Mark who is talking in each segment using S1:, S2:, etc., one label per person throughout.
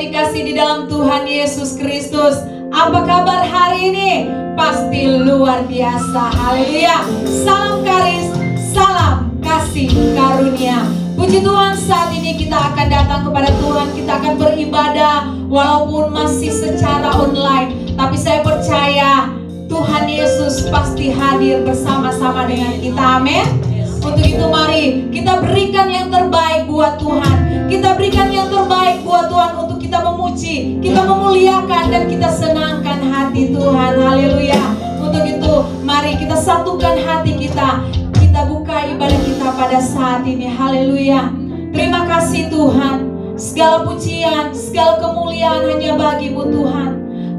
S1: yang dikasih di dalam Tuhan Yesus Kristus, apa kabar hari ini? Pasti luar biasa. Haleluya. Salam karis, salam kasih karunia. Puji Tuhan, saat ini kita akan datang kepada Tuhan. Kita akan beribadah walaupun masih secara online, tapi saya percaya Tuhan Yesus pasti hadir bersama-sama dengan kita. Amin. Untuk itu mari kita berikan yang terbaik buat Tuhan. Kita berikan yang terbaik buat Tuhan untuk kita memuji, kita memuliakan, dan kita senangkan hati Tuhan. Haleluya. Untuk itu mari kita satukan hati kita. Kita buka ibadah kita pada saat ini. Haleluya. Terima kasih Tuhan. Segala pujian, segala kemuliaan hanya bagi-Mu Tuhan.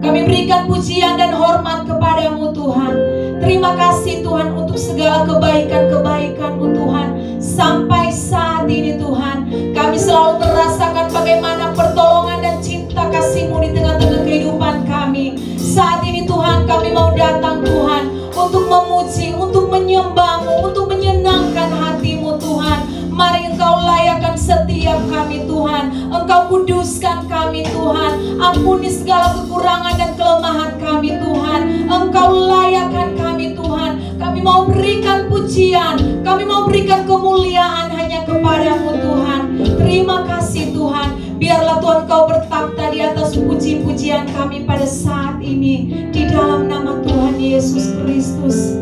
S1: Kami berikan pujian dan hormat kepadamu Tuhan. Terima kasih Tuhan untuk segala kebaikan-kebaikan-Mu Tuhan. Sampai saat ini Tuhan, kami selalu merasakan bagaimana pertolongan dan cinta kasih-Mu di tengah-tengah kehidupan kami. Saat ini Tuhan, kami mau datang Tuhan untuk memuji, untuk menyembah-Mu, untuk menyenangkan hati-Mu Tuhan. Mari Engkau layakkan setiap kami Tuhan. Engkau kuduskan kami Tuhan. Ampuni segala kekurangan dan kelemahan kami Tuhan. Engkau layakkan kami Tuhan. Kami mau berikan pujian, kami mau berikan kemuliaan hanya kepadamu Tuhan. Terima kasih Tuhan. Biarlah Tuhan Kau bertakhta di atas puji-pujian kami pada saat ini. Di dalam nama Tuhan Yesus Kristus.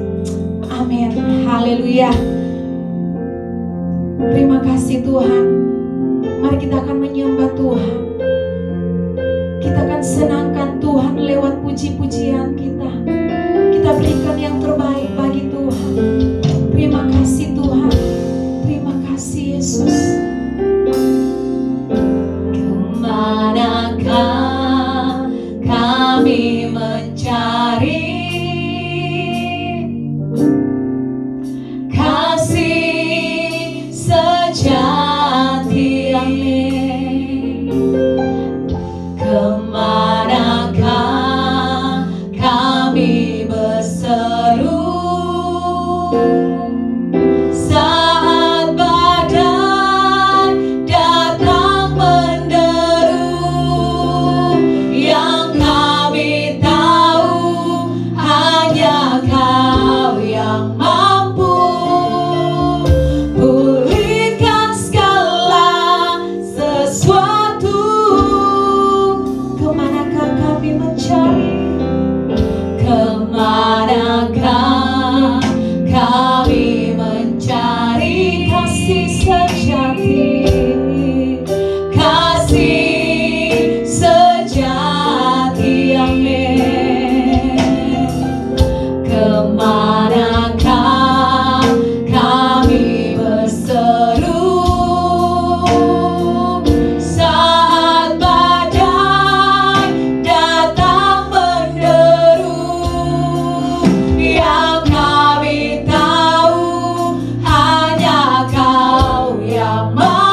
S1: Amin. Haleluya. Terima kasih Tuhan. Mari kita akan menyembah Tuhan. Kita akan senangkan Tuhan lewat puji-pujian kita. Kita berikan yang terbaik bagi Tuhan. Terima kasih Tuhan. Terima kasih Yesus. Kemanakah kami mencari sejati? Amin. Kemanakah kami berseru saat badai datang menderu? Yang kami tahu hanya Kau yang mampu pulihkan segala sesuatu. Kemanakah kami mencari? Kemanakah kami mencari kasih sejati? Kasih sejati. Amin. Kemanakah kami berseru saat badai datang menderu? Yang kami tahu hanya Kau yang mampu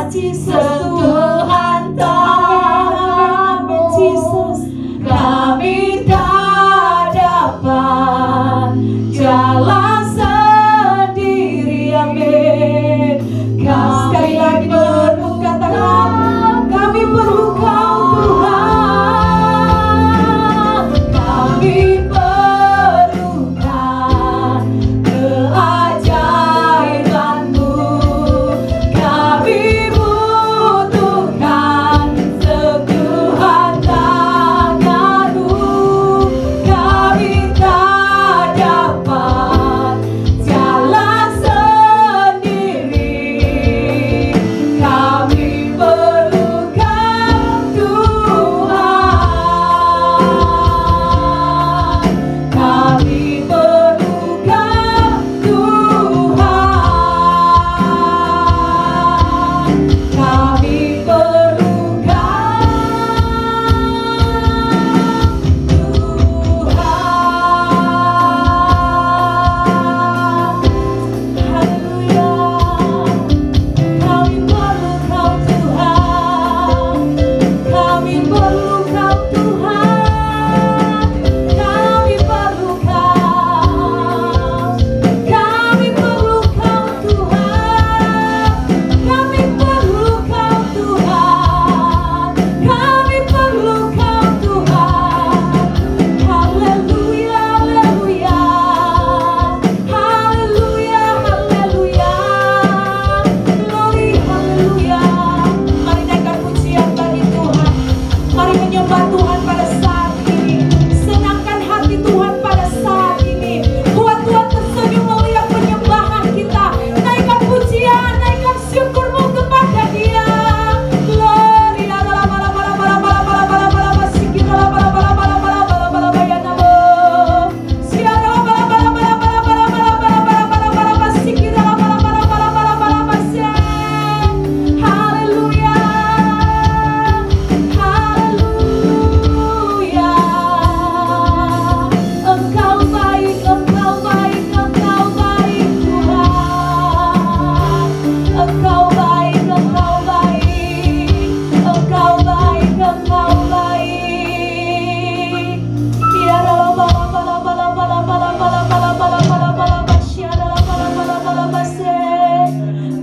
S1: Tuhan tangan kami tak dapat jalan sendiri, amin. Sekali lagi dengan katakan, kami perlu Kau Tuhan, kami perlukan keajaiban-Mu, kami butuhkan sentuhan tangan-Mu, kami tak dapat jalan sendiri, kami perlukan Tuhan, kami perlukan Tuhan,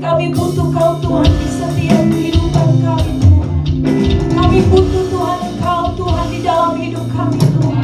S1: kami butuh Kau Tuhan di setiap kehidupan kami Tuhan. Kami butuh Tuhan Engkau Tuhan di dalam hidup kami Tuhan.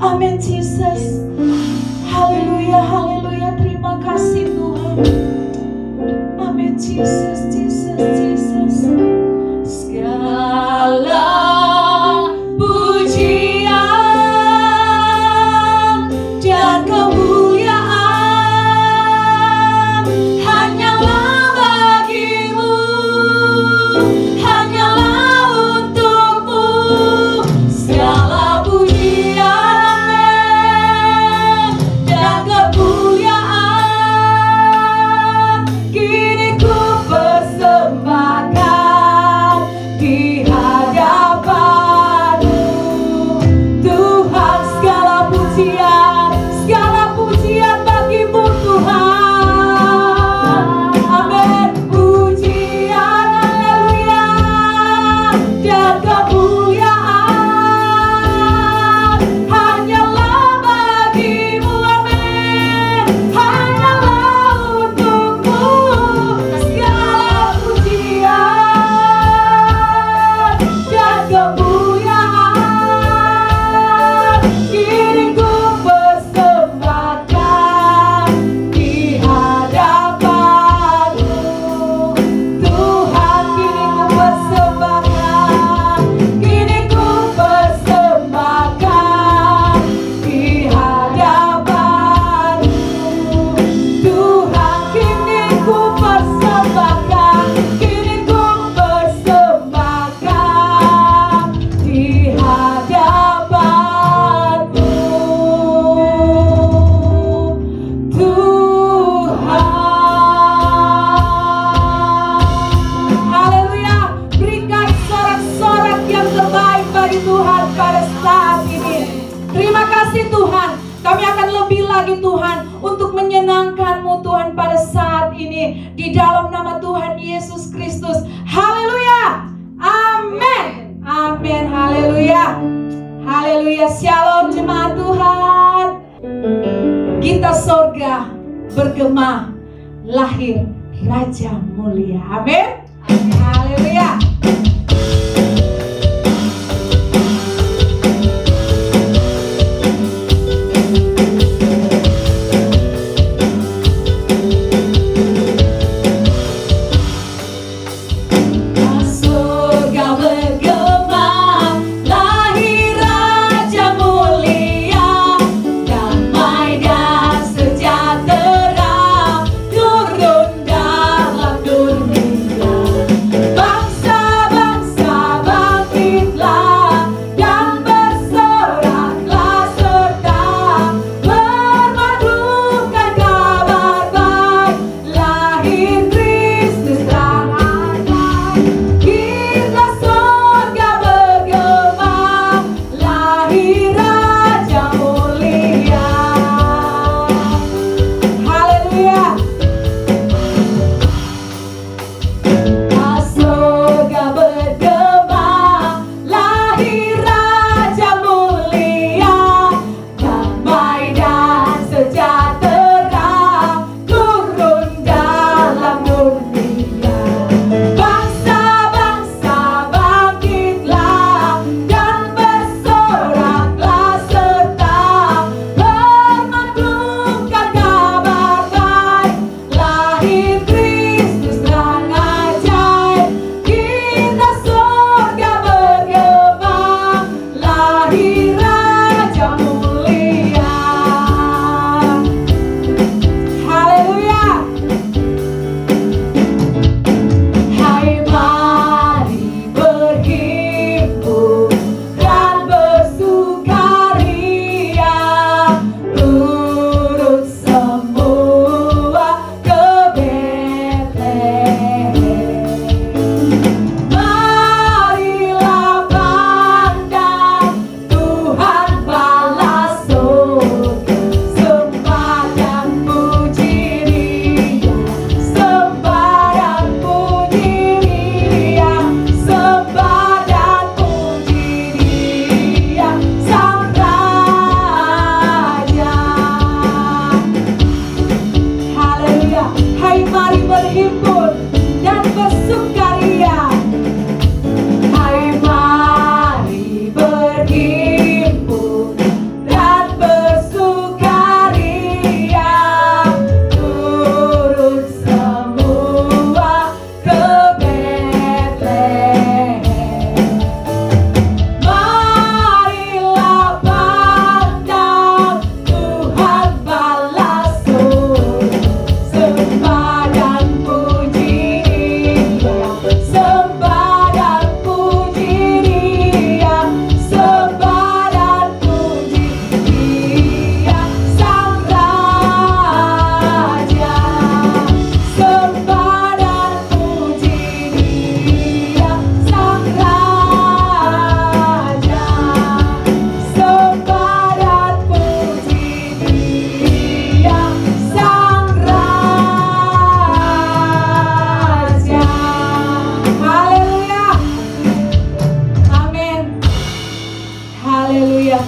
S1: Amin Jesus. Haleluya, haleluya. Terima kasih Tuhan. Amin Jesus, Jesus, Jesus. Segala pujian dan kemuliaan hanyalah bagimu, hanyalah untukmu. Segala pujian, kami Tuhan untuk menyenangkan-Mu Tuhan pada saat ini. Di dalam nama Tuhan Yesus Kristus. Haleluya. Amin. Amin. Haleluya. Haleluya. Shalom jemaat Tuhan. Kita sorga bergema, lahir Raja mulia. Amin. Haleluya.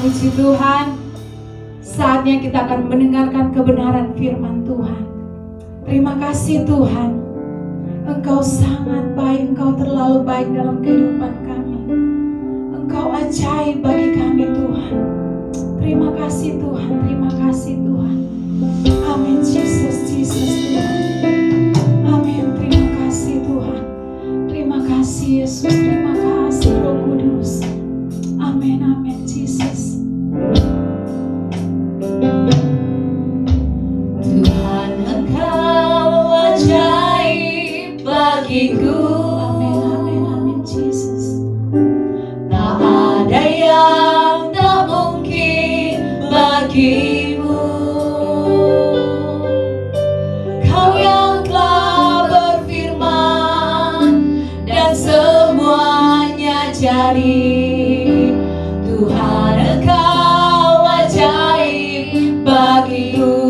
S1: Puji Tuhan, saatnya kita akan mendengarkan kebenaran firman Tuhan. Terima kasih Tuhan, Engkau sangat baik, Engkau terlalu baik dalam kehidupan kami. Engkau ajaib bagi kami Tuhan. Terima kasih Tuhan, terima kasih Tuhan. Amin, Jesus, Jesus Tuhan. Amin, terima kasih Tuhan. Terima kasih Yesus, terima kasih Roh Kudus. Amin, amin, Jesus.
S2: Tuhan, Engkau ajaib bagiku.
S1: Amin, amin, amin, Jesus.
S2: Tak ada yang tak mungkin bagimu. Kau yang telah berfirman dan semuanya jadi. Tuhan, Engkau ajaib bagiku.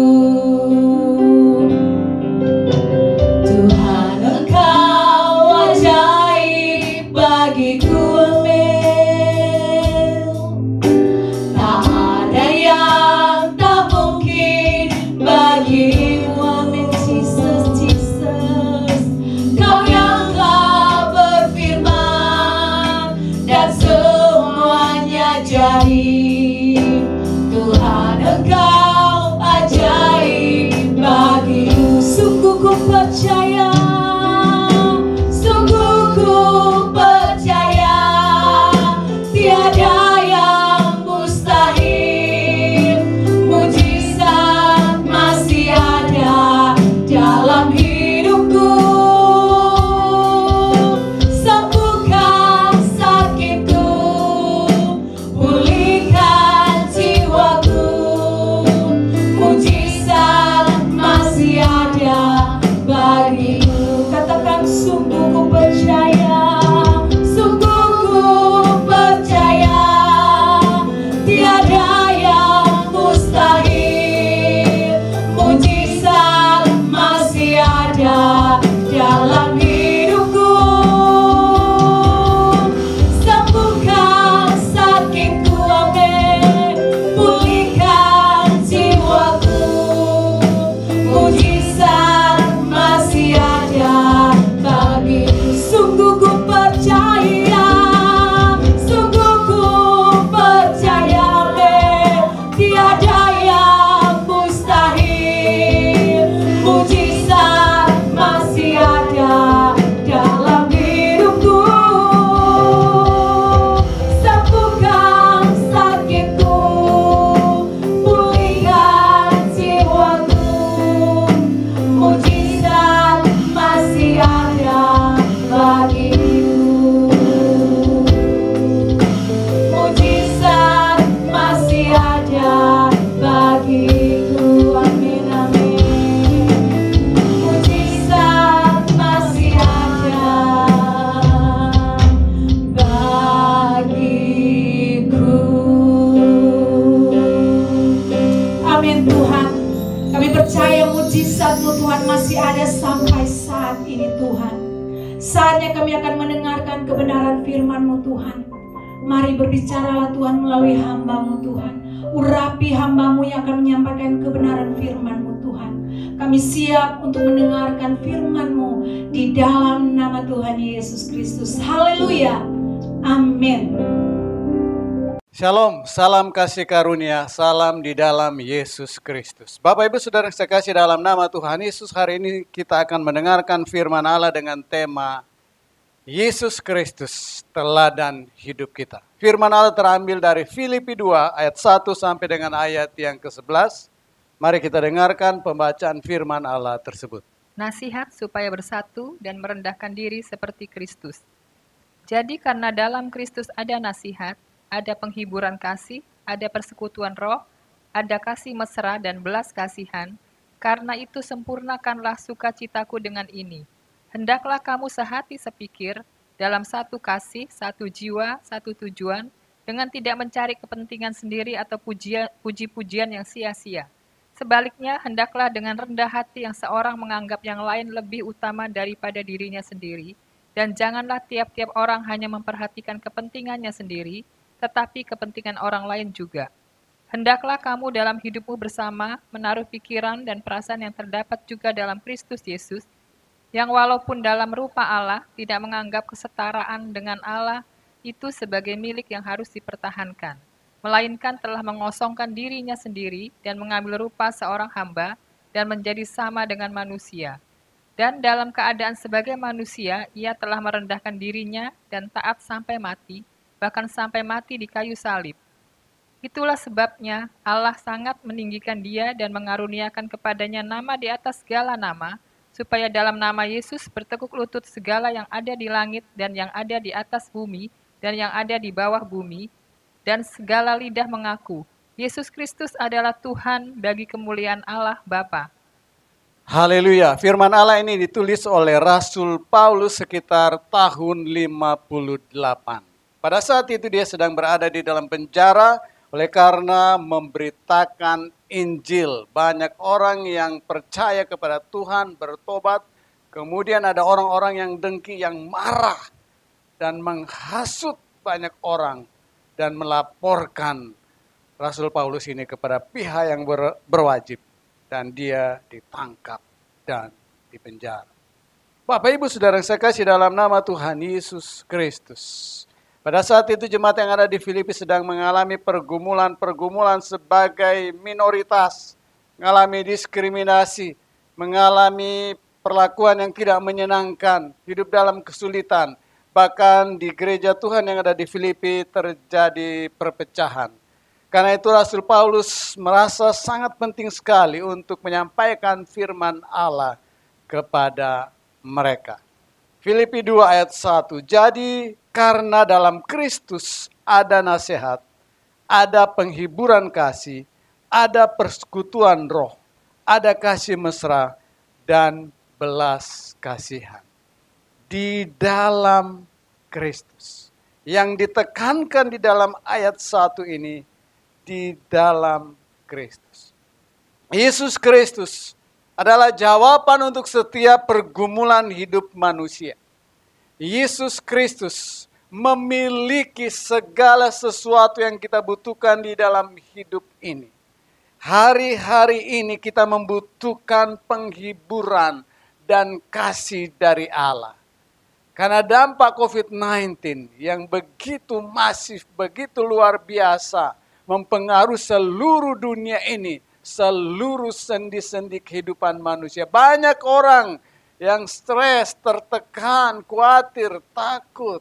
S2: ada bagiku. Amin, amin. Mujizat masih ada bagiku.
S1: Amin Tuhan. Kami percaya mujizat-Mu Tuhan masih ada sampai saat ini Tuhan. Saatnya kami akan mendengarkan kebenaran firman-Mu Tuhan. Mari berbicaralah Tuhan melalui hamba-Mu Tuhan. Urapi hamba-Mu yang akan menyampaikan kebenaran firman-Mu Tuhan. Kami siap untuk mendengarkan firman-Mu di dalam nama Tuhan Yesus Kristus. Haleluya. Amin.
S3: Shalom, salam kasih karunia, salam di dalam Yesus Kristus. Bapak Ibu Saudara yang saya kasih dalam nama Tuhan Yesus, hari ini kita akan mendengarkan firman Allah dengan tema Yesus Kristus, teladan hidup kita. Firman Allah terambil dari Filipi 2 ayat 1 sampai dengan ayat yang ke-11. Mari kita dengarkan pembacaan firman Allah tersebut.
S4: Nasihat supaya bersatu dan merendahkan diri seperti Kristus. Jadi karena dalam Kristus ada nasihat, ada penghiburan kasih, ada persekutuan roh, ada kasih mesra dan belas kasihan. Karena itu sempurnakanlah sukacitaku dengan ini. Hendaklah kamu sehati sepikir, dalam satu kasih, satu jiwa, satu tujuan, dengan tidak mencari kepentingan sendiri atau puji-pujian yang sia-sia. Sebaliknya, hendaklah dengan rendah hati yang seorang menganggap yang lain lebih utama daripada dirinya sendiri, dan janganlah tiap-tiap orang hanya memperhatikan kepentingannya sendiri, tetapi kepentingan orang lain juga. Hendaklah kamu dalam hidupmu bersama menaruh pikiran dan perasaan yang terdapat juga dalam Kristus Yesus, yang walaupun dalam rupa Allah tidak menganggap kesetaraan dengan Allah itu sebagai milik yang harus dipertahankan, melainkan telah mengosongkan dirinya sendiri dan mengambil rupa seorang hamba dan menjadi sama dengan manusia. Dan dalam keadaan sebagai manusia, ia telah merendahkan dirinya dan taat sampai mati, bahkan sampai mati di kayu salib. Itulah sebabnya Allah sangat meninggikan dia dan mengaruniakan kepadanya nama di atas segala nama, supaya dalam nama Yesus bertekuk lutut segala yang ada di langit dan yang ada di atas bumi dan yang ada di bawah bumi, dan segala lidah mengaku, Yesus Kristus adalah Tuhan bagi kemuliaan Allah Bapa.
S3: Haleluya, firman Allah ini ditulis oleh Rasul Paulus sekitar tahun 58. Pada saat itu dia sedang berada di dalam penjara oleh karena memberitakan Injil. Banyak orang yang percaya kepada Tuhan, bertobat. Kemudian ada orang-orang yang dengki, yang marah dan menghasut banyak orang dan melaporkan Rasul Paulus ini kepada pihak yang berwajib. Dan dia ditangkap dan dipenjara. Bapak Ibu Saudara yang saya kasih dalam nama Tuhan Yesus Kristus. Pada saat itu jemaat yang ada di Filipi sedang mengalami pergumulan sebagai minoritas, mengalami diskriminasi, mengalami perlakuan yang tidak menyenangkan, hidup dalam kesulitan. Bahkan di gereja Tuhan yang ada di Filipi terjadi perpecahan. Karena itu Rasul Paulus merasa sangat penting sekali untuk menyampaikan firman Allah kepada mereka. Filipi 2 ayat 1. Jadi karena dalam Kristus ada nasihat, ada penghiburan kasih, ada persekutuan roh, ada kasih mesra dan belas kasihan. Di dalam Kristus. Yang ditekankan di dalam ayat 1 ini, di dalam Kristus. Yesus Kristus adalah jawaban untuk setiap pergumulan hidup manusia. Yesus Kristus memiliki segala sesuatu yang kita butuhkan di dalam hidup ini. Hari-hari ini kita membutuhkan penghiburan dan kasih dari Allah. Karena dampak COVID-19 yang begitu masif, begitu luar biasa, mempengaruhi seluruh dunia ini, seluruh sendi-sendi kehidupan manusia. Banyak orang yang stres, tertekan, khawatir, takut.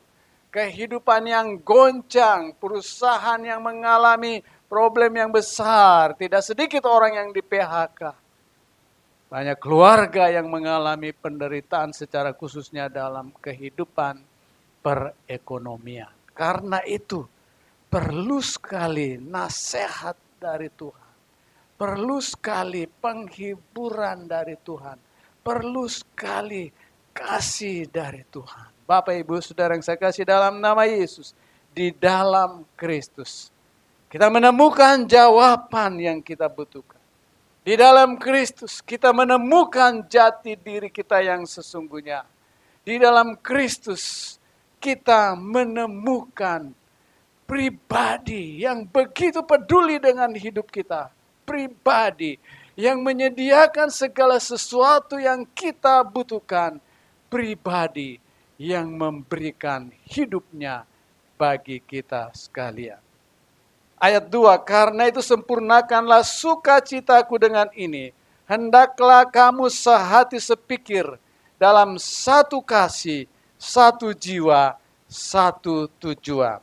S3: Kehidupan yang goncang, perusahaan yang mengalami problem yang besar. Tidak sedikit orang yang di-PHK. Banyak keluarga yang mengalami penderitaan secara khususnya dalam kehidupan perekonomian. Karena itu perlu sekali nasihat dari Tuhan. Perlu sekali penghiburan dari Tuhan. Perlu sekali kasih dari Tuhan. Bapak, Ibu, Saudara yang saya kasih dalam nama Yesus. Di dalam Kristus. Kita menemukan jawaban yang kita butuhkan. Di dalam Kristus kita menemukan jati diri kita yang sesungguhnya. Di dalam Kristus kita menemukan pribadi yang begitu peduli dengan hidup kita. Pribadi yang menyediakan segala sesuatu yang kita butuhkan. Pribadi yang memberikan hidupnya bagi kita sekalian. Ayat 2, karena itu sempurnakanlah sukacitaku dengan ini. Hendaklah kamu sehati sepikir dalam satu kasih, satu jiwa, satu tujuan.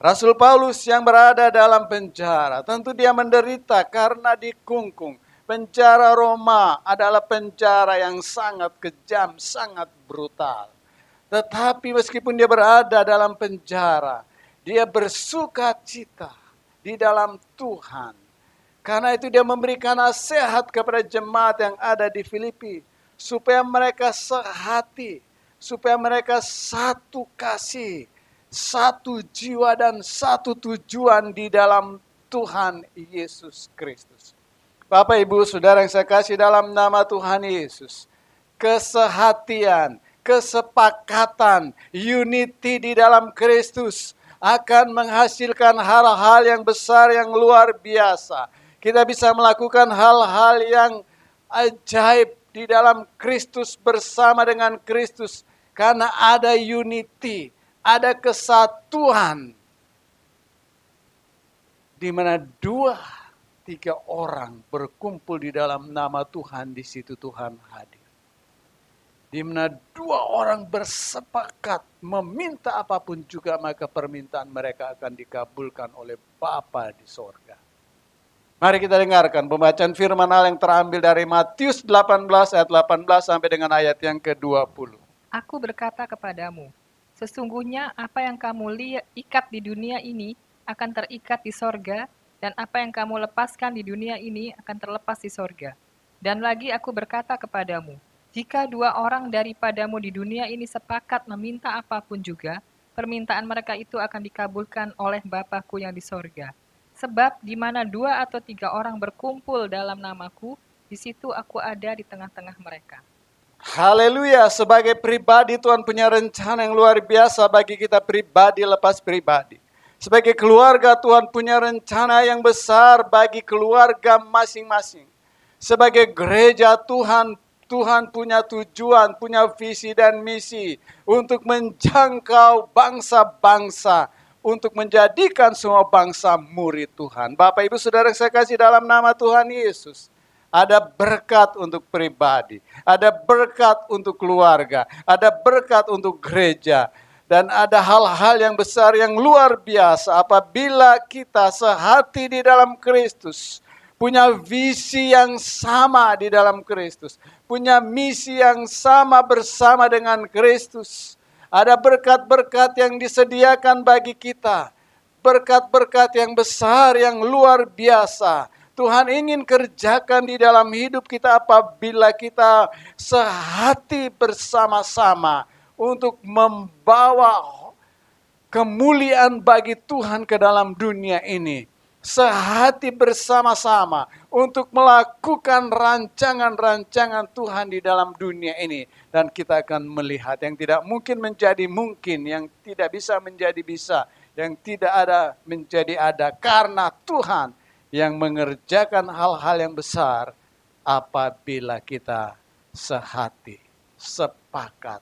S3: Rasul Paulus yang berada dalam penjara, tentu dia menderita karena dikungkung. Penjara Roma adalah penjara yang sangat kejam, sangat brutal. Tetapi meskipun dia berada dalam penjara, dia bersuka cita di dalam Tuhan. Karena itu dia memberikan nasihat kepada jemaat yang ada di Filipi. Supaya mereka sehati, supaya mereka satu kasih, satu jiwa dan satu tujuan di dalam Tuhan Yesus Kristus. Bapak, Ibu, Saudara yang saya kasih dalam nama Tuhan Yesus. Kesehatian, kesepakatan, unity di dalam Kristus akan menghasilkan hal-hal yang besar, yang luar biasa. Kita bisa melakukan hal-hal yang ajaib di dalam Kristus bersama dengan Kristus. Karena ada unity, ada kesatuan. Di mana 2-3 orang berkumpul di dalam nama Tuhan, di situ Tuhan hadir. Di mana 2 orang bersepakat meminta apapun juga, maka permintaan mereka akan dikabulkan oleh Bapa di sorga. Mari kita dengarkan pembacaan firman Allah yang terambil dari Matius 18 ayat 18 sampai dengan ayat yang ke-20.
S4: Aku berkata kepadamu, sesungguhnya apa yang kamu ikat di dunia ini akan terikat di sorga, dan apa yang kamu lepaskan di dunia ini akan terlepas di sorga. Dan lagi aku berkata kepadamu, jika 2 orang daripadamu di dunia ini sepakat meminta apapun juga, permintaan mereka itu akan dikabulkan oleh Bapa-Ku yang di sorga. Sebab di mana 2 atau 3 orang berkumpul dalam namaku, di situ aku ada di tengah-tengah mereka.
S3: Haleluya, sebagai pribadi Tuhan punya rencana yang luar biasa bagi kita pribadi lepas pribadi. Sebagai keluarga Tuhan punya rencana yang besar bagi keluarga masing-masing. Sebagai gereja Tuhan punya tujuan, punya visi dan misi untuk menjangkau bangsa-bangsa, untuk menjadikan semua bangsa murid Tuhan. Bapak, Ibu, Saudara yang saya kasih dalam nama Tuhan Yesus. Ada berkat untuk pribadi, ada berkat untuk keluarga, ada berkat untuk gereja. Dan ada hal-hal yang besar yang luar biasa apabila kita sehati di dalam Kristus. Punya visi yang sama di dalam Kristus. Punya misi yang sama bersama dengan Kristus. Ada berkat-berkat yang disediakan bagi kita. Berkat-berkat yang besar, yang luar biasa. Tuhan ingin kerjakan di dalam hidup kita apabila kita sehati bersama-sama untuk membawa kemuliaan bagi Tuhan ke dalam dunia ini. Sehati bersama-sama untuk melakukan rancangan-rancangan Tuhan di dalam dunia ini. Dan kita akan melihat yang tidak mungkin menjadi mungkin, yang tidak bisa menjadi bisa, yang tidak ada menjadi ada. Karena Tuhan yang mengerjakan hal-hal yang besar apabila kita sehati, sepakat,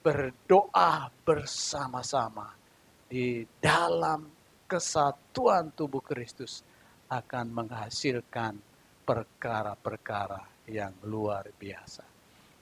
S3: berdoa bersama-sama di dalam kesatuan tubuh Kristus akan menghasilkan perkara-perkara yang luar biasa.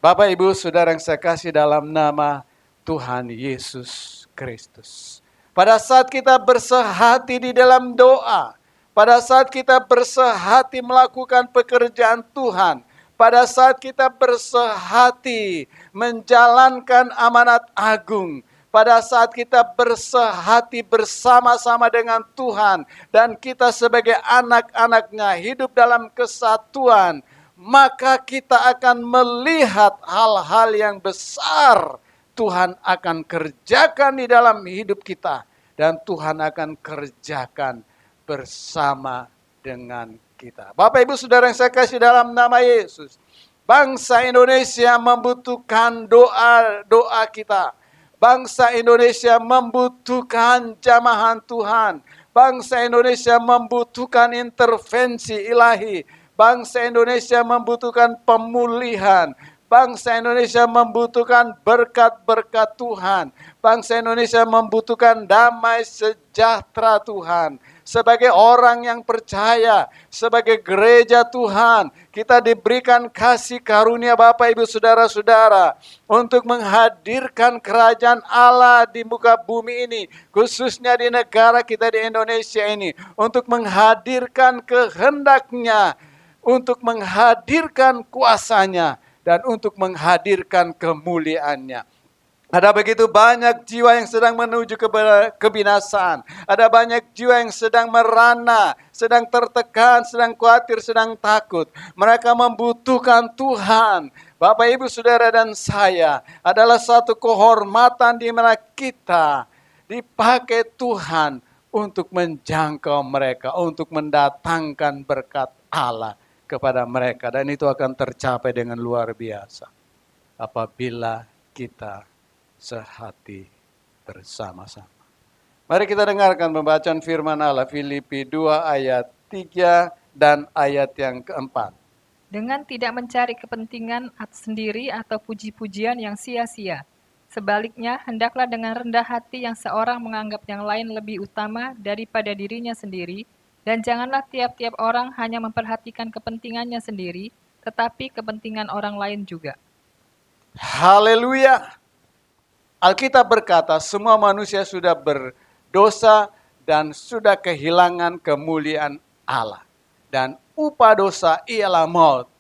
S3: Bapak, Ibu, Saudara yang saya kasih dalam nama Tuhan Yesus Kristus. Pada saat kita bersehati di dalam doa, pada saat kita bersehati melakukan pekerjaan Tuhan, pada saat kita bersehati menjalankan amanat agung, pada saat kita bersehati bersama-sama dengan Tuhan, dan kita sebagai anak-anaknya hidup dalam kesatuan, maka kita akan melihat hal-hal yang besar Tuhan akan kerjakan di dalam hidup kita. Dan Tuhan akan kerjakan bersama dengan kita. Bapak Ibu Saudara yang saya kasih dalam nama Yesus, bangsa Indonesia membutuhkan doa-doa kita. Bangsa Indonesia membutuhkan jamahan Tuhan. Bangsa Indonesia membutuhkan intervensi ilahi. Bangsa Indonesia membutuhkan pemulihan. Bangsa Indonesia membutuhkan berkat-berkat Tuhan. Bangsa Indonesia membutuhkan damai sejahtera Tuhan. Sebagai orang yang percaya, sebagai gereja Tuhan, kita diberikan kasih karunia Bapak Ibu Saudara-saudara untuk menghadirkan kerajaan Allah di muka bumi ini, khususnya di negara kita di Indonesia ini, untuk menghadirkan kehendaknya, untuk menghadirkan kuasanya, dan untuk menghadirkan kemuliaannya. Ada begitu banyak jiwa yang sedang menuju kebinasaan. Ada banyak jiwa yang sedang merana, sedang tertekan, sedang khawatir, sedang takut. Mereka membutuhkan Tuhan. Bapak, Ibu, Saudara, dan saya adalah satu kehormatan di mana kita dipakai Tuhan untuk menjangkau mereka, untuk mendatangkan berkat Allah kepada mereka. Dan itu akan tercapai dengan luar biasa apabila kita sehati bersama-sama. Mari kita dengarkan pembacaan firman Allah Filipi 2 ayat 3 dan ayat yang keempat.
S4: Dengan tidak mencari kepentingan sendiri atau puji-pujian yang sia-sia. Sebaliknya, hendaklah dengan rendah hati yang seorang menganggap yang lain lebih utama daripada dirinya sendiri, dan janganlah tiap-tiap orang hanya memperhatikan kepentingannya sendiri, tetapi kepentingan orang lain juga.
S3: Haleluya! Alkitab berkata semua manusia sudah berdosa dan sudah kehilangan kemuliaan Allah. Dan upah dosa ialah maut.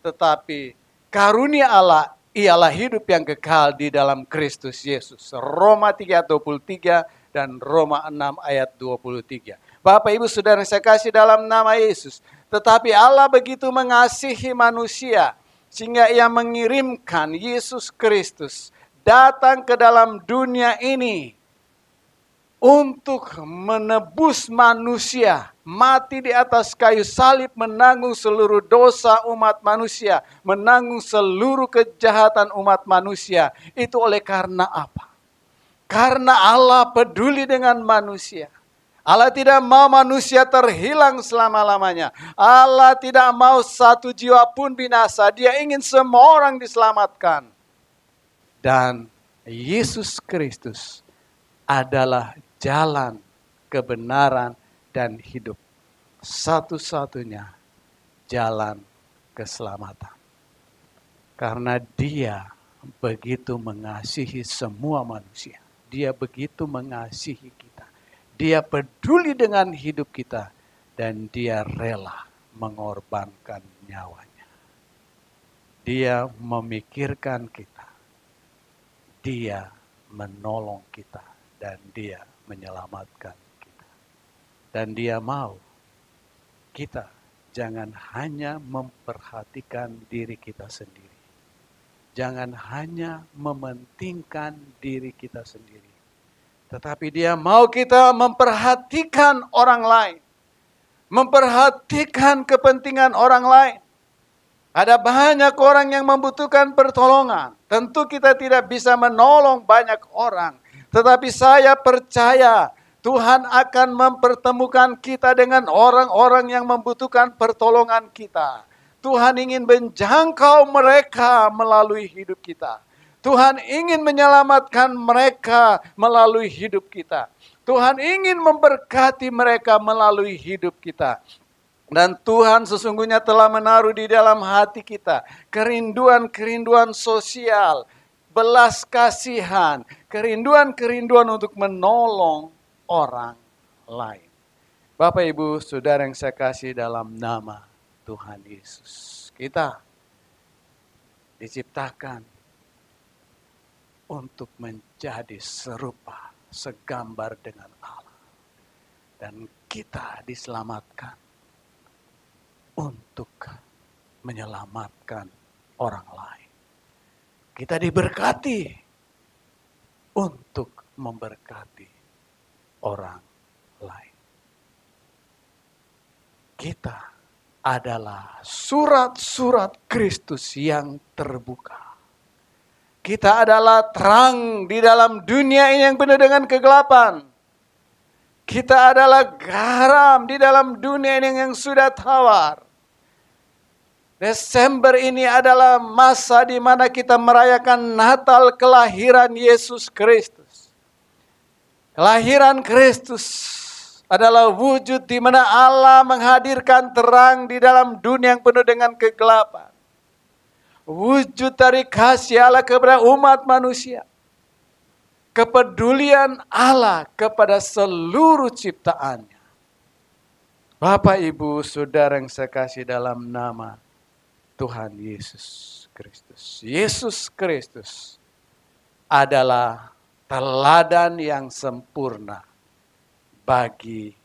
S3: Tetapi karunia Allah ialah hidup yang kekal di dalam Kristus Yesus. Roma 3:23 dan Roma 6 ayat 23. Bapak, Ibu, Saudara yang saya kasih dalam nama Yesus. Tetapi Allah begitu mengasihi manusia sehingga Ia mengirimkan Yesus Kristus datang ke dalam dunia ini untuk menebus manusia, mati di atas kayu salib, menanggung seluruh dosa umat manusia, menanggung seluruh kejahatan umat manusia. Itu oleh karena apa? Karena Allah peduli dengan manusia. Allah tidak mau manusia terhilang selama-lamanya. Allah tidak mau satu jiwa pun binasa. Dia ingin semua orang diselamatkan. Dan Yesus Kristus adalah jalan, kebenaran, dan hidup. Satu-satunya jalan keselamatan. Karena Dia begitu mengasihi semua manusia. Dia begitu mengasihi kita. Dia peduli dengan hidup kita. Dan Dia rela mengorbankan nyawanya. Dia memikirkan kita. Dia menolong kita dan Dia menyelamatkan kita. Dan Dia mau kita jangan hanya memperhatikan diri kita sendiri. Jangan hanya mementingkan diri kita sendiri. Tetapi Dia mau kita memperhatikan orang lain. Memperhatikan kepentingan orang lain. Ada banyak orang yang membutuhkan pertolongan. Tentu kita tidak bisa menolong banyak orang. Tetapi saya percaya Tuhan akan mempertemukan kita dengan orang-orang yang membutuhkan pertolongan kita. Tuhan ingin menjangkau mereka melalui hidup kita. Tuhan ingin menyelamatkan mereka melalui hidup kita. Tuhan ingin memberkati mereka melalui hidup kita. Dan Tuhan sesungguhnya telah menaruh di dalam hati kita kerinduan-kerinduan sosial, belas kasihan, kerinduan-kerinduan untuk menolong orang lain. Bapak, Ibu, Saudara yang saya kasih dalam nama Tuhan Yesus. Kita diciptakan untuk menjadi serupa, segambar dengan Allah. Dan kita diselamatkan untuk menyelamatkan orang lain. Kita diberkati untuk memberkati orang lain. Kita adalah surat-surat Kristus yang terbuka. Kita adalah terang di dalam dunia ini yang penuh dengan kegelapan. Kita adalah garam di dalam dunia ini yang sudah tawar. Desember ini adalah masa di mana kita merayakan Natal kelahiran Yesus Kristus. Kelahiran Kristus adalah wujud di mana Allah menghadirkan terang di dalam dunia yang penuh dengan kegelapan. Wujud dari kasih Allah kepada umat manusia. Kepedulian Allah kepada seluruh ciptaannya. Bapak, Ibu, Saudara yang saya kasih dalam nama Tuhan Yesus Kristus. Yesus Kristus adalah teladan yang sempurna bagi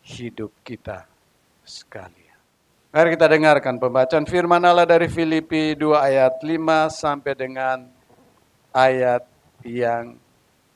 S3: hidup kita sekalian. Mari kita dengarkan pembacaan firman Allah dari Filipi 2 ayat 5 sampai dengan ayat yang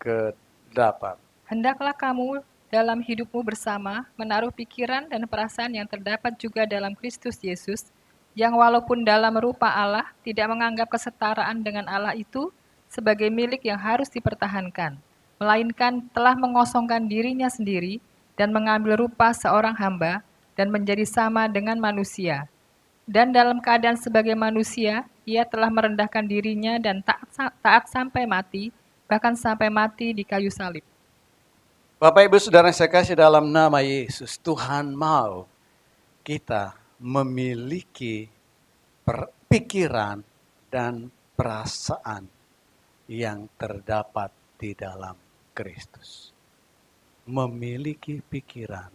S3: ke-8.
S4: Hendaklah kamu dalam hidupmu bersama menaruh pikiran dan perasaan yang terdapat juga dalam Kristus Yesus, yang walaupun dalam rupa Allah tidak menganggap kesetaraan dengan Allah itu sebagai milik yang harus dipertahankan, melainkan telah mengosongkan dirinya sendiri dan mengambil rupa seorang hamba dan menjadi sama dengan manusia. Dan dalam keadaan sebagai manusia, ia telah merendahkan dirinya dan taat sampai mati, bahkan sampai mati di kayu salib.
S3: Bapak, Ibu, Saudara yang saya kasih dalam nama Yesus, Tuhan mau kita memiliki pikiran dan perasaan yang terdapat di dalam Kristus. Memiliki pikiran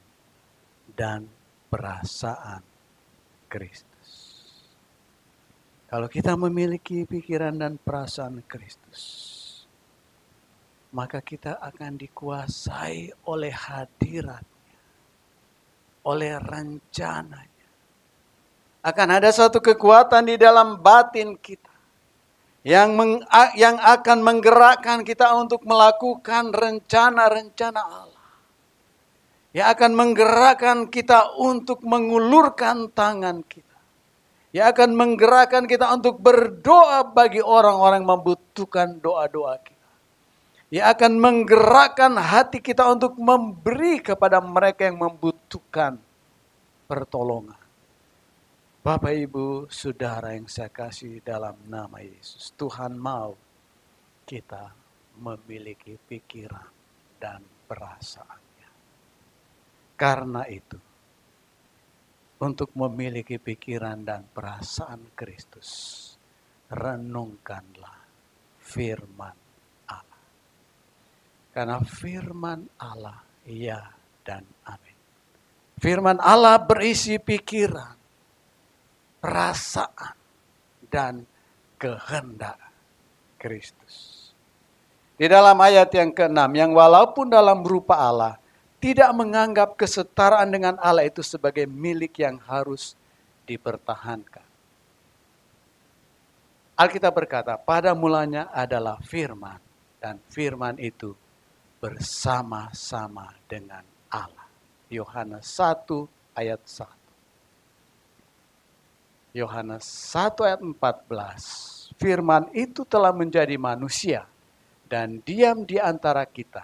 S3: dan perasaan Kristus. Kalau kita memiliki pikiran dan perasaan Kristus, maka kita akan dikuasai oleh hadiratnya, oleh rencananya. Akan ada suatu kekuatan di dalam batin kita yang akan menggerakkan kita untuk melakukan rencana-rencana Allah. Yang akan menggerakkan kita untuk mengulurkan tangan kita. Yang akan menggerakkan kita untuk berdoa bagi orang-orang yang membutuhkan doa-doa kita. Yang akan menggerakkan hati kita untuk memberi kepada mereka yang membutuhkan pertolongan. Bapak, Ibu, Saudara yang saya kasih dalam nama Yesus, Tuhan mau kita memiliki pikiran dan perasaannya. Karena itu, untuk memiliki pikiran dan perasaan Kristus, renungkanlah firman Allah. Karena firman Allah, ya dan amin. Firman Allah berisi pikiran, perasaan, dan kehendak Kristus. Di dalam ayat yang ke-6, yang walaupun dalam rupa Allah, tidak menganggap kesetaraan dengan Allah itu sebagai milik yang harus dipertahankan. Alkitab berkata, pada mulanya adalah firman, dan firman itu bersama-sama dengan Allah. Yohanes 1 ayat 1. Yohanes 1 ayat 14. Firman itu telah menjadi manusia dan diam di antara kita.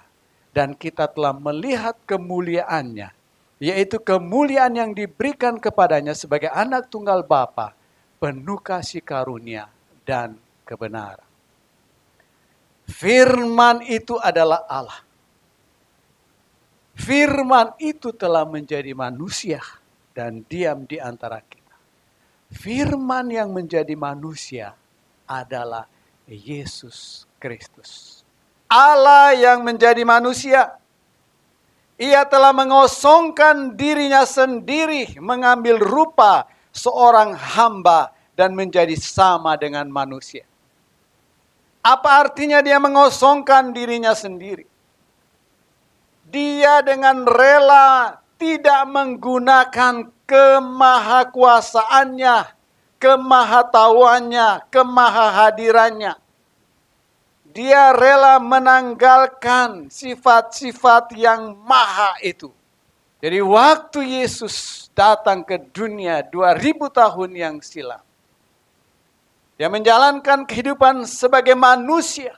S3: Dan kita telah melihat kemuliaannya, yaitu kemuliaan yang diberikan kepadanya sebagai anak tunggal Bapa, penuh kasih karunia dan kebenaran. Firman itu adalah Allah. Firman itu telah menjadi manusia dan diam di antara kita. Firman yang menjadi manusia adalah Yesus Kristus. Allah yang menjadi manusia. Ia telah mengosongkan dirinya sendiri, mengambil rupa seorang hamba dan menjadi sama dengan manusia. Apa artinya dia mengosongkan dirinya sendiri? Dia dengan rela tidak menggunakan kemahakuasaannya, kemahatauannya, kemahahadirannya. Dia rela menanggalkan sifat-sifat yang maha itu. Jadi waktu Yesus datang ke dunia 2000 tahun yang silam, dia menjalankan kehidupan sebagai manusia,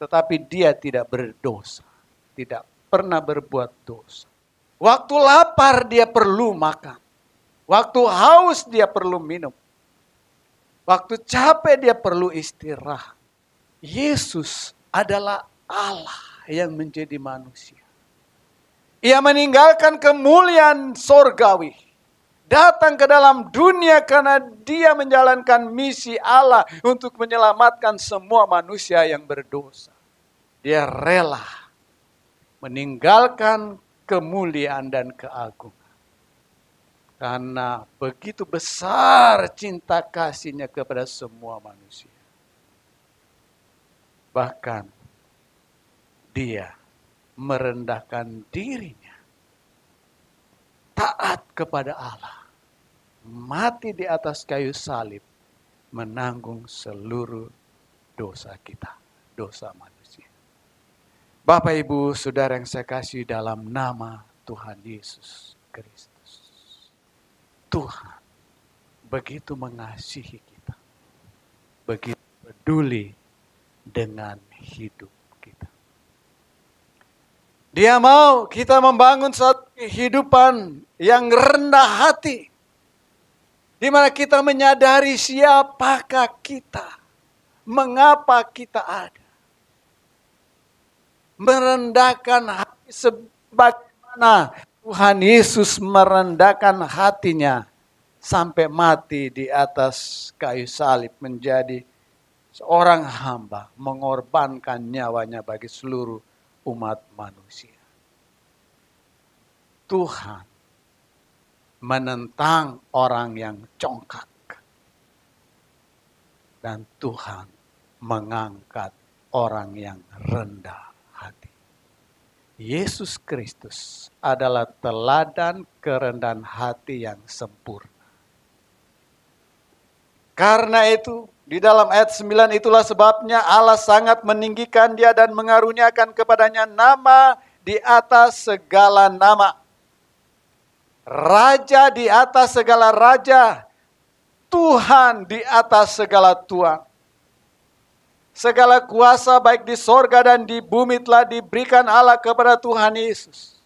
S3: tetapi dia tidak berdosa, tidak pernah berbuat dosa. Waktu lapar dia perlu makan, waktu haus dia perlu minum, waktu capek dia perlu istirahat. Yesus adalah Allah yang menjadi manusia. Ia meninggalkan kemuliaan sorgawi, datang ke dalam dunia karena dia menjalankan misi Allah untuk menyelamatkan semua manusia yang berdosa. Dia rela meninggalkan kemuliaan dan keagungan. Karena begitu besar cinta kasihnya kepada semua manusia. Bahkan dia merendahkan dirinya, taat kepada Allah, mati di atas kayu salib, menanggung seluruh dosa kita, dosa manusia. Bapak, Ibu, Saudara yang saya kasih dalam nama Tuhan Yesus Kristus. Tuhan begitu mengasihi kita, begitu peduli dengan hidup kita. Dia mau kita membangun suatu kehidupan yang rendah hati, di mana kita menyadari siapakah kita, mengapa kita ada. Merendahkan hati sebagaimana Tuhan Yesus merendahkan hatinya sampai mati di atas kayu salib, menjadi seorang hamba, mengorbankan nyawanya bagi seluruh umat manusia. Tuhan menentang orang yang congkak, dan Tuhan mengangkat orang yang rendah hati. Yesus Kristus adalah teladan kerendahan hati yang sempurna. Karena itu, di dalam ayat 9 itulah sebabnya Allah sangat meninggikan dia dan mengaruniakan kepadanya nama di atas segala nama. Raja di atas segala raja, Tuhan di atas segala Tuhan. Segala kuasa baik di sorga dan di bumi telah diberikan Allah kepada Tuhan Yesus.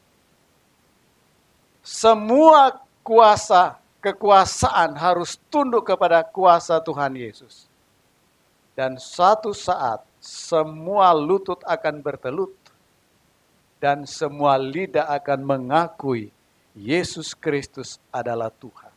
S3: Semua kuasa, kekuasaan harus tunduk kepada kuasa Tuhan Yesus. Dan suatu saat semua lutut akan bertelut dan semua lidah akan mengakui Yesus Kristus adalah Tuhan.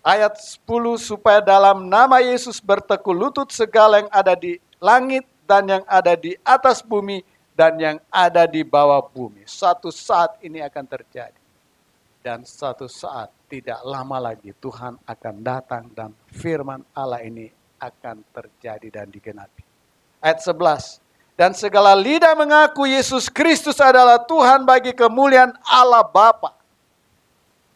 S3: Ayat 10, supaya dalam nama Yesus bertekuk lutut segala yang ada di langit dan yang ada di atas bumi dan yang ada di bawah bumi. Suatu saat ini akan terjadi. Dan suatu saat tidak lama lagi Tuhan akan datang dan firman Allah ini akan terjadi dan digenapi. Ayat 11. Dan segala lidah mengaku Yesus Kristus adalah Tuhan bagi kemuliaan Allah Bapa.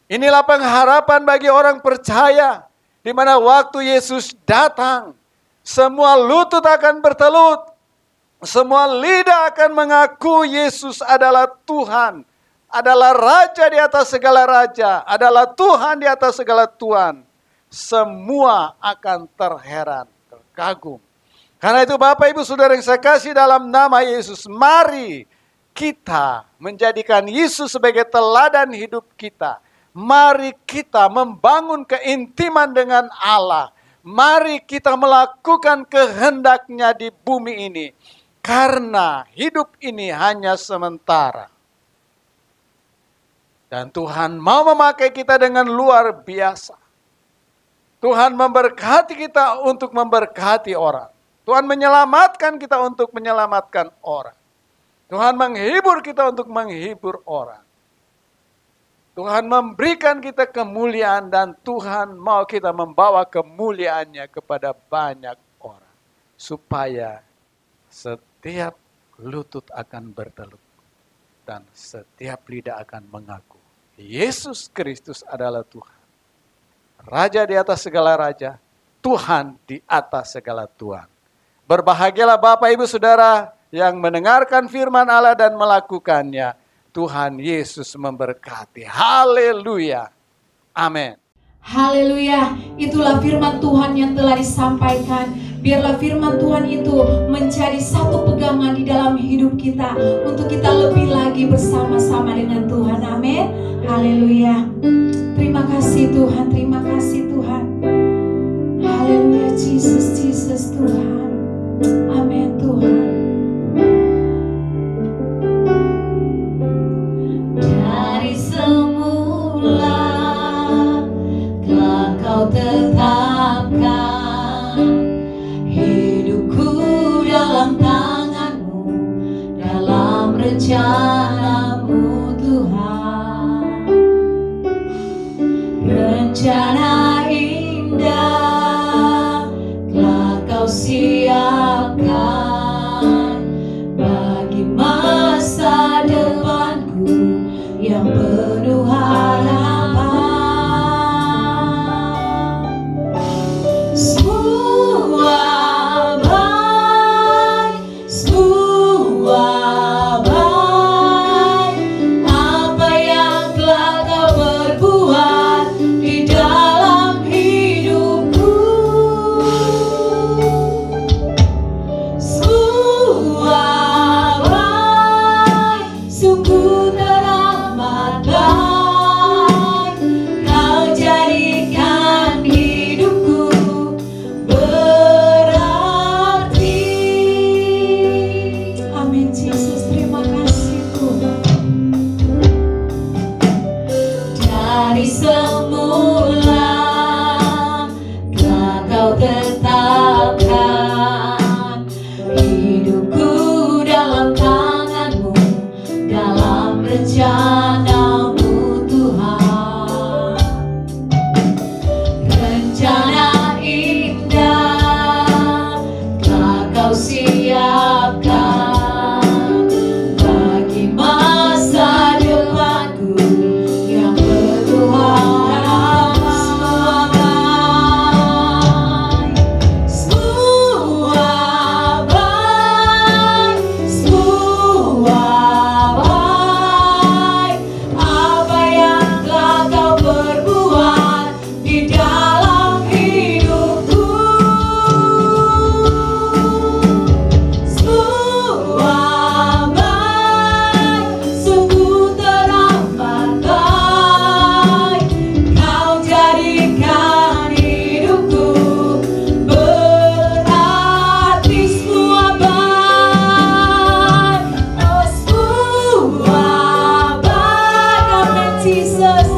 S3: Inilah pengharapan bagi orang percaya, di mana waktu Yesus datang, semua lutut akan bertelut, semua lidah akan mengaku Yesus adalah Tuhan, adalah Raja di atas segala raja, adalah Tuhan di atas segala Tuhan. Semua akan terheran, terkagum. Karena itu Bapak Ibu Saudara yang saya kasih dalam nama Yesus, mari kita menjadikan Yesus sebagai teladan hidup kita. Mari kita membangun keintiman dengan Allah. Mari kita melakukan kehendaknya di bumi ini. Karena hidup ini hanya sementara. Dan Tuhan mau memakai kita dengan luar biasa. Tuhan memberkati kita untuk memberkati orang. Tuhan menyelamatkan kita untuk menyelamatkan orang. Tuhan menghibur kita untuk menghibur orang. Tuhan memberikan kita kemuliaan dan Tuhan mau kita membawa kemuliaannya kepada banyak orang. supaya setiap lutut akan berteluk dan setiap lidah akan mengaku Yesus Kristus adalah Tuhan. Raja di atas segala raja, Tuhan di atas segala Tuhan. Berbahagialah Bapak Ibu Saudara yang mendengarkan firman Allah dan melakukannya. Tuhan Yesus memberkati. Haleluya. Amin.
S1: Haleluya, itulah firman Tuhan yang telah disampaikan. Biarlah firman Tuhan itu menjadi satu pegangan di dalam hidup kita untuk kita lebih lagi bersama-sama dengan Tuhan. Amin. Haleluya. Terima kasih Tuhan, terima kasih Tuhan. Haleluya, Jesus, Jesus Tuhan. Amin Tuhan.
S2: Dari semula telah Kau tetapkan hidupku dalam tangan-Mu, dalam rencana-Mu Tuhan. Rencana indah telah Kau siapkan bagi masa depanku yang penuh harapan. Semua baik apa yang telah Kau perbuat di dalam hidupku. Semua baik, sungguh teramat baik. Kau jadikan hidupku berarti.
S1: Amin Jesus, terima kasih Tuhan.
S2: Dari semula telah Kau tetapkan hidupku dalam tangan-Mu, dalam rencana-Mu Tuhan. Rencana indah telah Kau siapkan bagi masa depanku yang penuh harapan. Semua baik, semua baik apa yang telah Kau perbuat di dalam hidupku. Semua baik, sungguh teramat baik. Kau jadikan hidupku berarti. Semua baik, oh semua baik. Amin Jesus.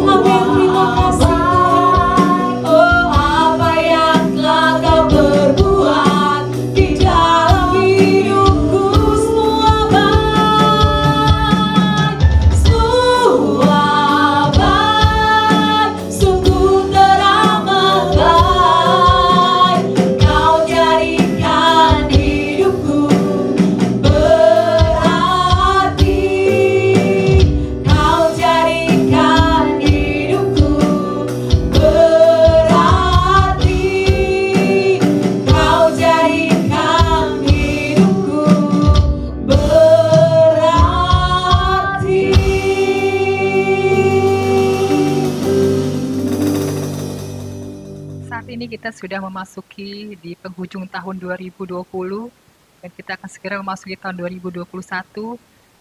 S2: Amin, terima kasih Tuhan. Oh apa yang telah Kau perbuat di dalam hidupku. Semua baik, semua baik, sungguh teramat baik. Kau jadikan hidupku berarti. Kau jadikan hidupku berarti. Kau jadikan hidupku berarti.
S4: Saat ini kita sudah memasuki di penghujung tahun 2020 dan kita akan segera memasuki tahun 2021.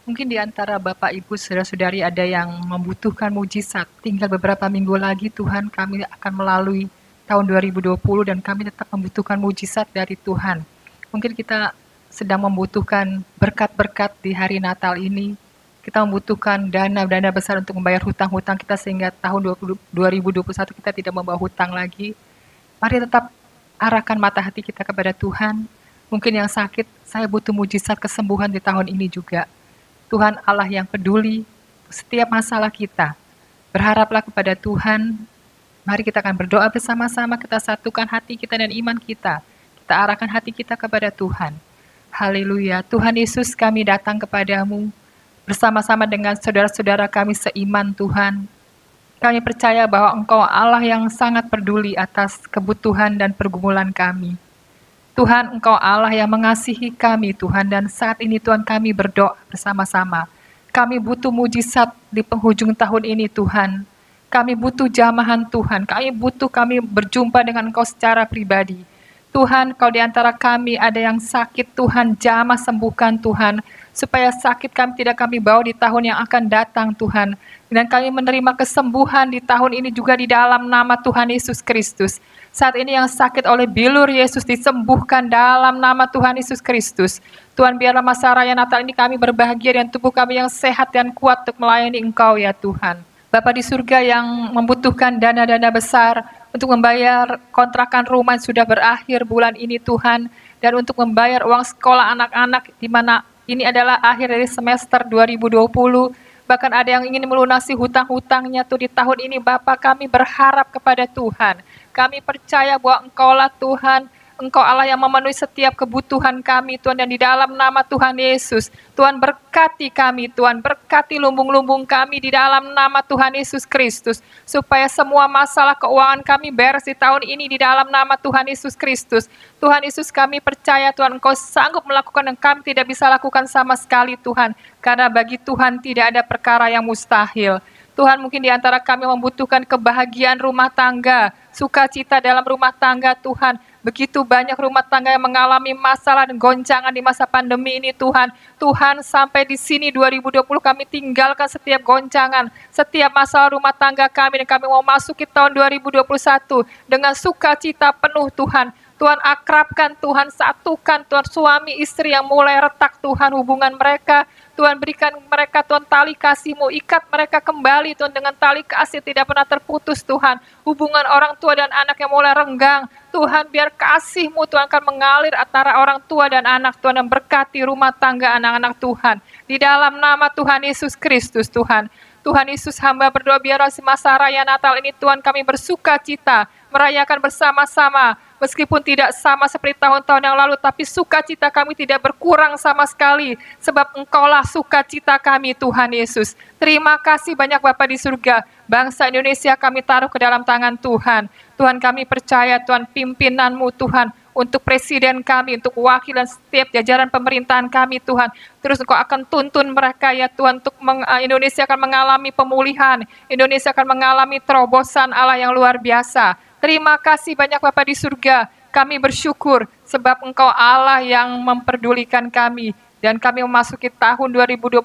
S4: Mungkin di antara Bapak Ibu Saudara-saudari ada yang membutuhkan mujizat. Tinggal beberapa minggu lagi Tuhan kami akan melalui tahun 2020 dan kami tetap membutuhkan mujizat dari Tuhan. Mungkin kita sedang membutuhkan berkat-berkat di hari Natal ini. Kita membutuhkan dana-dana besar untuk membayar hutang-hutang kita sehingga tahun 2021 kita tidak membawa hutang lagi. Mari tetap arahkan mata hati kita kepada Tuhan. Mungkin yang sakit, saya butuh mujizat kesembuhan di tahun ini juga. Tuhan Allah yang peduli setiap masalah kita. Berharaplah kepada Tuhan. Mari kita akan berdoa bersama-sama, kita satukan hati kita dan iman kita. Kita kita arahkan hati kita kepada Tuhan. Haleluya. Tuhan Yesus, kami datang kepadamu bersama-sama dengan saudara-saudara kami seiman Tuhan. Kami percaya bahwa Engkau Allah yang sangat peduli atas kebutuhan dan pergumulan kami. Tuhan, Engkau Allah yang mengasihi kami Tuhan, dan saat ini Tuhan kami berdoa bersama-sama. Kami butuh mujizat di penghujung tahun ini Tuhan. Kami butuh jamahan Tuhan, kami berjumpa dengan Engkau secara pribadi. Tuhan, kalau di antara kami ada yang sakit Tuhan, jamah sembuhkan Tuhan, supaya sakit kami tidak kami bawa di tahun yang akan datang Tuhan. Dan kami menerima kesembuhan di tahun ini juga di dalam nama Tuhan Yesus Kristus. Saat ini yang sakit oleh bilur Yesus disembuhkan dalam nama Tuhan Yesus Kristus. Tuhan, biarlah masa raya Natal ini kami berbahagia dan tubuh kami yang sehat dan kuat untuk melayani Engkau ya Tuhan. Bapa di surga yang membutuhkan dana-dana besar untuk membayar kontrakan rumah yang sudah berakhir bulan ini Tuhan, dan untuk membayar uang sekolah anak-anak di mana ini adalah akhir dari semester 2020, bahkan ada yang ingin melunasi hutang-hutangnya tuh di tahun ini. Bapa, kami berharap kepada Tuhan. Kami percaya bahwa Engkaulah Tuhan, Engkau Allah yang memenuhi setiap kebutuhan kami Tuhan, dan di dalam nama Tuhan Yesus, Tuhan berkati kami Tuhan, berkati lumbung-lumbung kami di dalam nama Tuhan Yesus Kristus, supaya semua masalah keuangan kami beres di tahun ini di dalam nama Tuhan Yesus Kristus. Tuhan Yesus, kami percaya Tuhan Engkau sanggup melakukan yang kami tidak bisa lakukan sama sekali Tuhan, karena bagi Tuhan tidak ada perkara yang mustahil. Tuhan, mungkin di antara kami membutuhkan kebahagiaan rumah tangga, sukacita dalam rumah tangga Tuhan. Begitu banyak rumah tangga yang mengalami masalah dan goncangan di masa pandemi ini Tuhan. Tuhan, sampai di sini 2020 kami tinggalkan setiap goncangan, setiap masalah rumah tangga kami, dan kami mau masuki tahun 2021 dengan sukacita penuh Tuhan. Tuhan, akrabkan Tuhan, satukan Tuhan suami istri yang mulai retak Tuhan hubungan mereka. Tuhan, berikan mereka Tuhan tali kasih-Mu, ikat mereka kembali Tuhan dengan tali kasih tidak pernah terputus Tuhan. Hubungan orang tua dan anak yang mulai renggang, Tuhan, biar kasih-Mu Tuhan akan mengalir antara orang tua dan anak Tuhan, dan berkati rumah tangga anak-anak Tuhan. Di dalam nama Tuhan Yesus Kristus Tuhan. Tuhan Yesus, hamba berdoa biarlah si masa raya Natal ini Tuhan kami bersuka cita, merayakan bersama-sama. Meskipun tidak sama seperti tahun-tahun yang lalu, tapi sukacita kami tidak berkurang sama sekali. Sebab Engkaulah sukacita kami Tuhan Yesus. Terima kasih banyak Bapa di surga. Bangsa Indonesia kami taruh ke dalam tangan Tuhan. Tuhan, kami percaya Tuhan pimpinan-Mu Tuhan, untuk presiden kami, untuk wakil dan setiap jajaran pemerintahan kami Tuhan. Terus Engkau akan tuntun mereka ya Tuhan, untuk Indonesia akan mengalami pemulihan. Indonesia akan mengalami terobosan Allah yang luar biasa. Terima kasih banyak Bapa di surga. Kami bersyukur sebab Engkau Allah yang memperdulikan kami. Dan kami memasuki tahun 2021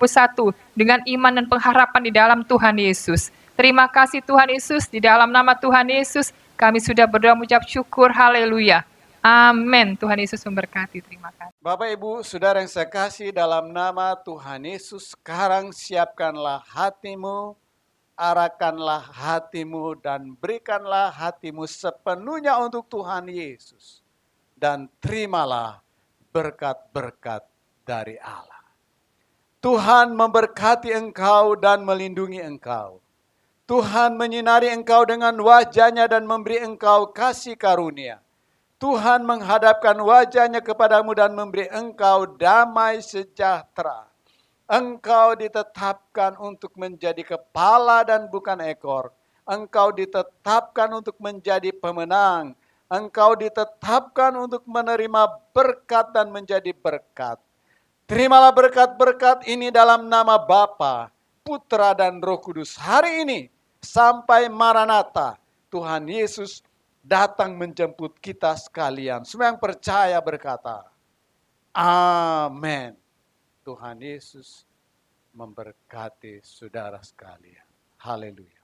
S4: dengan iman dan pengharapan di dalam Tuhan Yesus. Terima kasih Tuhan Yesus, di dalam nama Tuhan Yesus kami sudah berdoa mengucap syukur. Haleluya. Amin. Tuhan Yesus memberkati. Terima kasih.
S3: Bapak, Ibu, Saudara yang saya kasih dalam nama Tuhan Yesus, sekarang siapkanlah hatimu, arahkanlah hatimu, dan berikanlah hatimu sepenuhnya untuk Tuhan Yesus. Dan terimalah berkat-berkat dari Allah. Tuhan memberkati engkau dan melindungi engkau. Tuhan menyinari engkau dengan wajah-Nya dan memberi engkau kasih karunia. Tuhan menghadapkan wajah-Nya kepadamu dan memberi engkau damai sejahtera. Engkau ditetapkan untuk menjadi kepala dan bukan ekor. Engkau ditetapkan untuk menjadi pemenang. Engkau ditetapkan untuk menerima berkat dan menjadi berkat. Terimalah berkat-berkat ini dalam nama Bapa, Putra dan Roh Kudus. Hari ini sampai Maranatha, Tuhan Yesus datang menjemput kita sekalian. Semua yang percaya berkata, amin. Tuhan Yesus memberkati saudara sekalian. Haleluya.